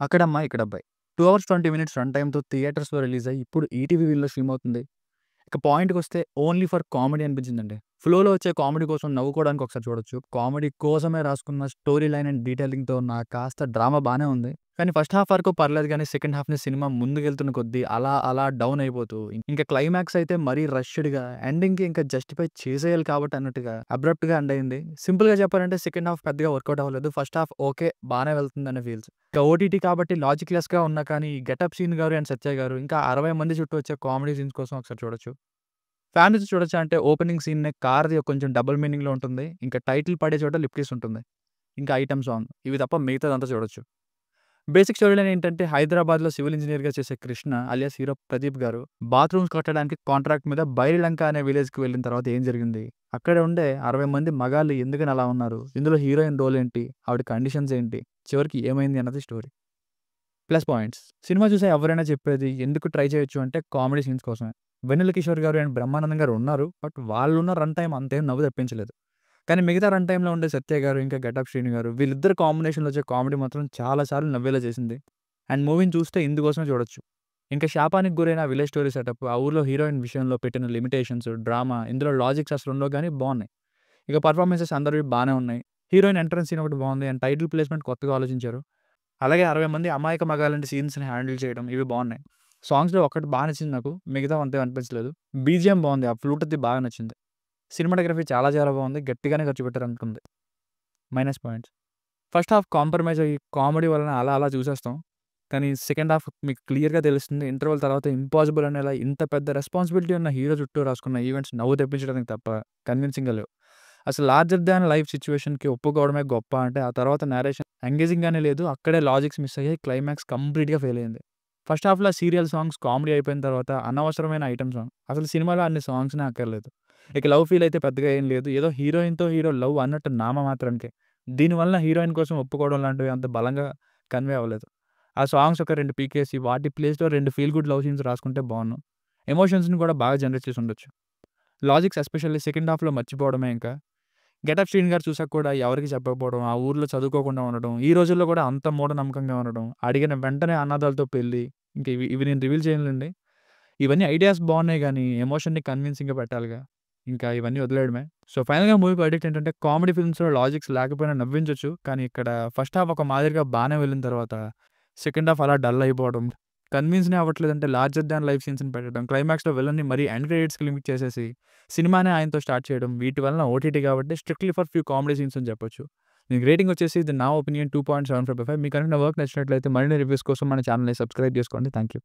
'అక్కడమ్మ ఇక్కడబ్బాయి' 2 hours 20 minutes run టైమ్‌తో థియేటర్స్‌లో release అయ్యి ఇప్పుడు ఈటీవీ విన్‌లో స్ట్రీమ్ అవుతుంది. ఇక పాయింట్‌కొస్తే ఓన్లీ ఫర్ కామెడీ అనిపించిందండి. ఫ్లోలో వచ్చే కామెడీ కోసం నవ్వుకోవడానికి ఒకసారి చూడొచ్చు. కామెడీ కోసమే రాసుకున్న స్టోరీ లైన్ అండ్ డీటెయిలింగ్‌తో ఉన్న కాస్త డ్రామా బానే ఉంది. కానీ ఫస్ట్ హాఫ్ వరకు పర్లేదు గానీ సెకండ్ హాఫ్‌ని సినిమా ముందుకెళ్తున్న కొద్దీ అలా అలా డౌన్ అయిపోతూ ఇంకా క్లైమాక్స్ అయితే మరీ రష్డ్‌గా ఎండింగ్‌కి ఇంకా జస్టిఫై చేసేయాలి కాబట్టి అన్నట్టుగా అబ్రప్ట్‌గా ఎండ్ అయింది. సింపుల్‌గా చెప్పాలంటే సెకండ్ హాఫ్ పెద్దగా వర్కౌట్ అవ్వలేదు. ఫస్ట్ హాఫ్ ఓకే బానే వెళ్తుందనే ఫీల్స్. ఇక ఓటీటీ కాబట్టి లాజిక్‌లెస్‌గా ఉన్నా కానీ గెటప్ సీన్ గారు అండ్ సత్య గారు ఇంకా 60 మంది చుట్టూ వచ్చే కామెడీ సీన్స్ కోసం ఒకసారి చూడొచ్చు. ఫ్యామిలీతో చూడొచ్చా అంటే ఓపెనింగ్ సీన్‌నే కార్‌ది కొంచెం డబుల్ మీనింగ్‌లో ఉంటుంది. ఇంకా టైటిల్ పడే చోట లిప్ కిస్ ఉంటుంది. ఇంకా ఐటెమ్ సాంగ్ ఇవి తప్ప మిగతాదంతా చూడొచ్చు. బేసిక్ స్టోరీ లైన్ ఏంటంటే హైదరాబాద్‌లో సివిల్ ఇంజినీర్‌గా చేసే కృష్ణ అలియాస్ హీరో ప్రదీప్ గారు బాత్రూమ్స్ కట్టడానికి కాంట్రాక్ట్ మీద బైరిలంక అనే విలేజ్‌కి వెళ్ళిన తర్వాత ఏం జరిగింది? అక్కడ ఉండే 60 మంది మగాళ్ళు ఎందుకని అలా ఉన్నారు? ఇందులో హీరోయిన్ రోల్ ఏంటి? ఆవిడ కండిషన్స్ ఏంటి? చివరికి ఏమైంది అన్నది స్టోరీ. Plus points. సినిమా చూసే ఎవరైనా చెప్పేది ఎందుకు ట్రై చేయొచ్చు అంటే కామెడీ సీన్స్ కోసమే. వెన్నెల కిషోర్ గారు అండ్ బ్రహ్మానందం గారు ఉన్నారు. బట్ వాళ్ళున్న రన్ టైమ్ అంతేం నవ్వు తెప్పించలేదు. కానీ మిగతా రన్ టైమ్‌లో ఉండే సత్య గారు, ఇంకా గెటప్ శ్రీను గారు వీళ్ళిద్దరు కాంబినేషన్‌లో వచ్చే కామెడీ మాత్రం చాలా సార్లు నవ్వేలా చేసింది. అండ్ మూవీని చూస్తే ఇందుకోసమే చూడొచ్చు. ఇంకా శాపానికి గురైన విలేజ్ స్టోరీ సెటప్, ఆ ఊర్లో హీరోయిన్ విషయంలో పెట్టిన లిమిటేషన్స్, డ్రామా ఇందులో లాజిక్స్ అసలు ఉండవు గానీ బావున్నాయి. ఇక పెర్ఫార్మన్సెస్ అందరివి బానే ఉన్నాయి. హీరోయిన్ ఎంట్రన్స్ సీన్ ఒకటి బావుంది. అండ్ టైటిల్ ప్లేస్‌మెంట్ కొత్తగా ఆలోచించారు. అలాగే 60 మంది అమాయక మగాళ్ళంటి సీన్స్‌ని హ్యాండిల్ చేయడం ఇవి బావున్నాయి. సాంగ్స్‌లో ఒక్కటి బా నచ్చింది నాకు. మిగతావి అంతేం అనిపించలేదు. బీజీఎం బావుంది. ఆ ఫ్లూట్‌ది బాగా నచ్చింది. సినిమాటోగ్రఫీ చాలా చాలా బావుంది. గట్టిగానే ఖర్చు పెట్టారనుకుంది. Minus points. First half compromise అయ్యి కామెడీ వలన అలా అలా చూసేస్తాం. కానీ సెకండ్ హాఫ్ మీకు క్లియర్‌గా తెలుస్తుంది. ఇంటర్వల్ తర్వాత ఇంపాసిబుల్ అనేలా ఇంత పెద్ద రెస్పాన్సిబిలిటీ ఉన్న హీరో చుట్టూ రాసుకున్న ఈవెంట్స్ నవ్వు తెప్పించడానికి తప్ప కన్విన్సింగ్‌గా లేవు. అసలు లార్జర్ థాన్ లైఫ్ సిట్యుయేషన్‌కి ఒప్పుకోవడమే గొప్ప అంటే ఆ తర్వాత నేరేషన్ ఎంగేజింగ్‌గానే లేదు. అక్కడే లాజిక్స్ మిస్ అయ్యాయి. క్లైమాక్స్ కంప్లీట్‌గా ఫెయిల్ అయింది. ఫస్ట్ హాఫ్‌లో సీరియల్ సాంగ్స్ కామెడీ అయిపోయిన తర్వాత అనవసరమైన ఐటెమ్ సాంగ్. అసలు సినిమాలో అన్ని సాంగ్స్‌నే అక్కర్లేదు. ఇక లవ్ ఫీల్ అయితే పెద్దగా ఏం లేదు. ఏదో హీరోయిన్‌తో హీరో లవ్ అన్నట్టు నామమాత్రానికే. దీనివల్ల హీరోయిన్ కోసం ఒప్పుకోవడం లాంటివి అంత బలంగా కన్వే అవ్వలేదు. ఆ సాంగ్స్ ఒక 2 పీకేసి వాటి ప్లేస్‌లో 2 ఫీల్ గుడ్ లవ్ సీన్స్ రాసుకుంటే బావున్ను. ఎమోషన్స్‌ని కూడా బాగా జనరేట్ చేసి ఉండొచ్చు. లాజిక్స్ ఎస్పెషల్లీ సెకండ్ హాఫ్‌లో మర్చిపోవడమే ఇంకా. గెటప్ శ్రీను గారు చూసాక కూడా ఎవరికీ చెప్పకపోవడం, ఆ ఊర్లో చదువుకోకుండా ఉండడం, ఈ రోజుల్లో కూడా అంత మూఢనమ్మకంగా ఉండడం, అడిగిన వెంటనే అనాథాలతో పెళ్లి, ఇంక ఇవి ఇవి నేను రివీల్ చేయనులెండి. ఇవన్నీ ఐడియాస్ బావున్నాయి గానీ, ఎమోషన్‌ని కన్విన్సింగ్‌గా పెట్టాలిగా. ఇంకా ఇవన్నీ వదిలేయడమే. సో, ఫైనల్‌గా మూవీ వర్డిక్ట్ ఏంటంటే కామెడీ ఫిల్మ్స్‌లో లాజిక్స్ లేకపోయినా నవ్వించొచ్చు. కానీ ఇక్కడ ఫస్ట్ హాఫ్ ఒక మాదిరిగా బానే వెళ్ళిన తర్వాత, సెకండ్ హాఫ్ అలా డల్ అయిపోవడం, కన్విన్స్‌నే అవ్వట్లేదంటే లార్జర్ థాన్ లైఫ్ సీన్స్‌ని పెట్టడం, క్లైమాక్స్‌లో విలన్ని మరీ ఎండ్ క్రెడిట్స్‌కి లిమిట్ చేసేసి, సినిమానే ఆయనతో స్టార్ట్ చేయడం, వీటి వలన ఓటీటీ కాబట్టి strictly for few comedy scenes అని చెప్పొచ్చు. దీనికి రేటింగ్ వచ్చేసి ఇది నా ఒపీనియన్ 2.75/5. మీకు కనుక నా వర్క్ నచ్చినట్లయితే మరిన్ని రివ్యూస్ కోసం మన ఛానెల్‌ని సబ్స్క్రైబ్ చేసుకోండి. Thank you.